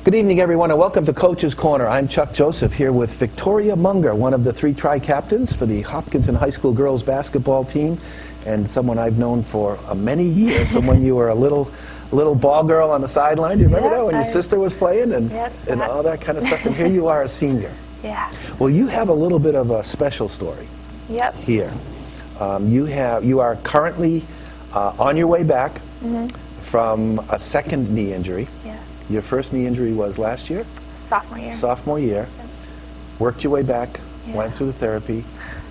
Good evening, everyone, and welcome to Coach's Corner. I'm Chuck Joseph here with Victoria Munger, one of the 3 tri-captains for the Hopkinton High School girls basketball team, and someone I've known for many years, from when you were a little ball girl on the sideline. Do you remember that, when your sister was playing and all that kind of stuff? And here you are, a senior. Yeah. Well, you have a little bit of a special story. Yep. Here. You are currently on your way back from a second knee injury. Yeah. Your first knee injury was last year? Sophomore year. Sophomore year. Yep. Worked your way back, Yeah. went through the therapy,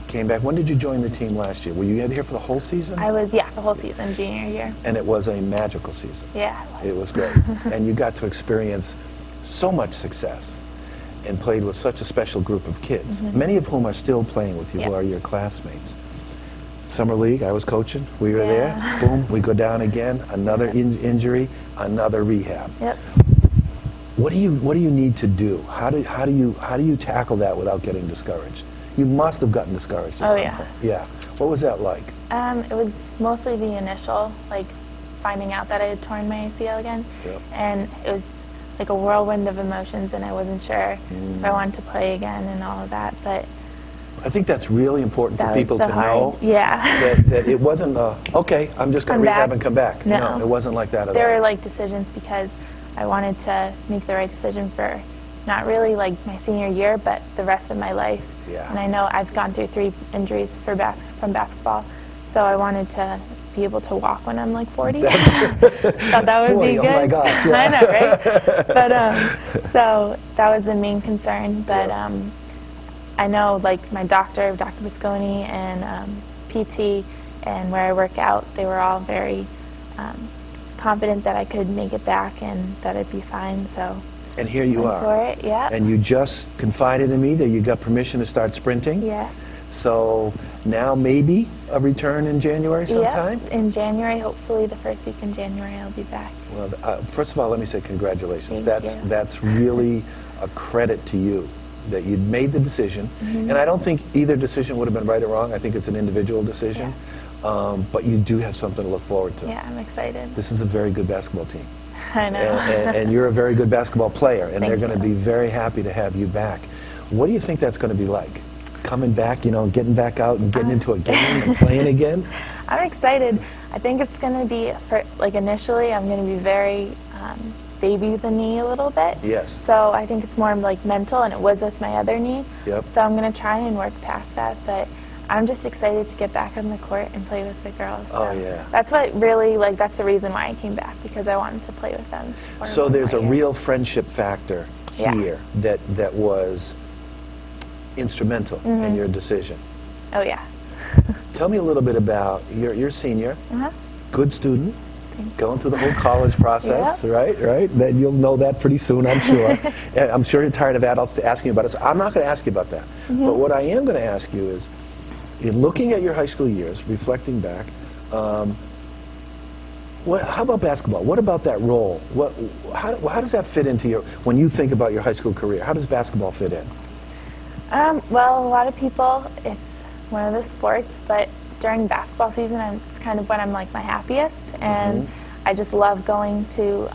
came back. When did you join the team last year? Were you here for the whole season? I was, yeah, the whole season, junior year. And it was a magical season. Yeah, It was great. And you got to experience so much success and played with such a special group of kids, many of whom are still playing with you, who Yep. are your classmates. Summer League, I was coaching. We were Yeah. there. Boom, we go down again. Another injury, another rehab. Yep. What do you need to do? How do you tackle that without getting discouraged? You must have gotten discouraged at some point. Yeah. What was that like? It was mostly the initial, like, finding out that I had torn my ACL again. Yep. And it was like a whirlwind of emotions, and I wasn't sure if I wanted to play again and all of that. But I think that's really important for that was people the to hard, know. yeah. That it wasn't, okay, I'm just going to rehab and come back. No. It wasn't like that at all. There were like decisions because I wanted to make the right decision for not really like my senior year, but the rest of my life. Yeah. And I know I've gone through 3 injuries from basketball, so I wanted to be able to walk when I'm like 40. Thought that would 40, be good. oh my gosh, yeah. I know, right? But so that was the main concern. But I know, like, my doctor, Dr. Visconi, and PT, and where I work out, they were all very confident that I could make it back and that I'd be fine. So. And here you went are. For it, yeah. And you just confided in me that you got permission to start sprinting. Yes. So now maybe a return in January sometime? Yep, in January, hopefully the first week in January I'll be back. Well, first of all, let me say congratulations. Thank you. That's really a credit to you that you made the decision. And I don't think either decision would have been right or wrong. I think it's an individual decision. Yeah. But you do have something to look forward to. Yeah, I'm excited. This is a very good basketball team. I know. And you're a very good basketball player, and they're Thank going to you. be very happy to have you back. What do you think that's going to be like? Coming back, you know, getting back out and getting into a game and playing again? I'm excited. I think it's going to be, like, initially I'm going to be very baby the knee a little bit. Yes. So I think it's more like mental, and it was with my other knee. Yep. So I'm going to try and work past that, but I'm just excited to get back on the court and play with the girls. Oh, So yeah. that's what really, like, that's the reason why I came back, because I wanted to play with them. So there's a year. real friendship factor Yeah. here that was instrumental in your decision. Oh, yeah. Tell me a little bit about, you're a senior, good student, Thank you. going through the whole college process, right? Then you'll know that pretty soon, I'm sure. And I'm sure you're tired of adults asking you about it, so I'm not going to ask you about that. But what I am going to ask you is, in looking at your high school years, reflecting back, how about basketball? What about that role? How does that fit into when you think about your high school career? How does basketball fit in? Well, a lot of people, it's one of the sports, but during basketball season, it's kind of when I'm like my happiest, and I just love going to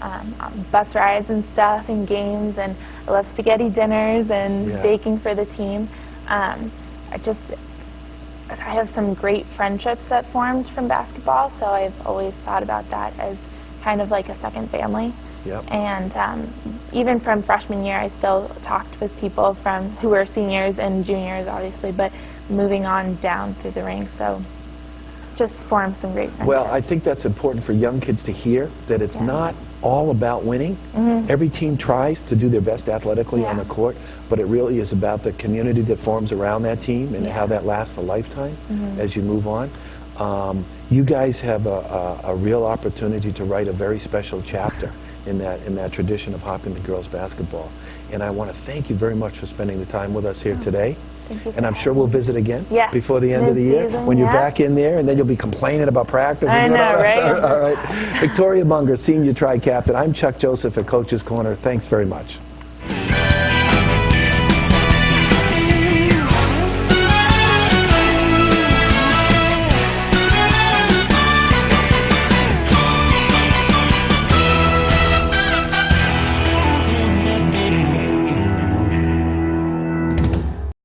bus rides and stuff and games, and I love spaghetti dinners and baking for the team. I have some great friendships that formed from basketball, so I've always thought about that as kind of like a second family. Yep. And even from freshman year, I still talked with people who were seniors and juniors, obviously, but moving on down through the ranks. So it's just formed some great friendships. Well, I think that's important for young kids to hear, that it's not all about winning. Every team tries to do their best athletically on the court, but it really is about the community that forms around that team and how that lasts a lifetime as you move on. You guys have a real opportunity to write a very special chapter in that tradition of Hopkinton girls basketball. And I want to thank you very much for spending the time with us here today. Thank you. And I'm sure we'll visit again before the end of the year Mid-season, when you're back in there, and then you'll be complaining about practice. I and know, right? All right. Victoria Munger, Senior Tri-Captain. I'm Chuck Joseph at Coach's Corner. Thanks very much.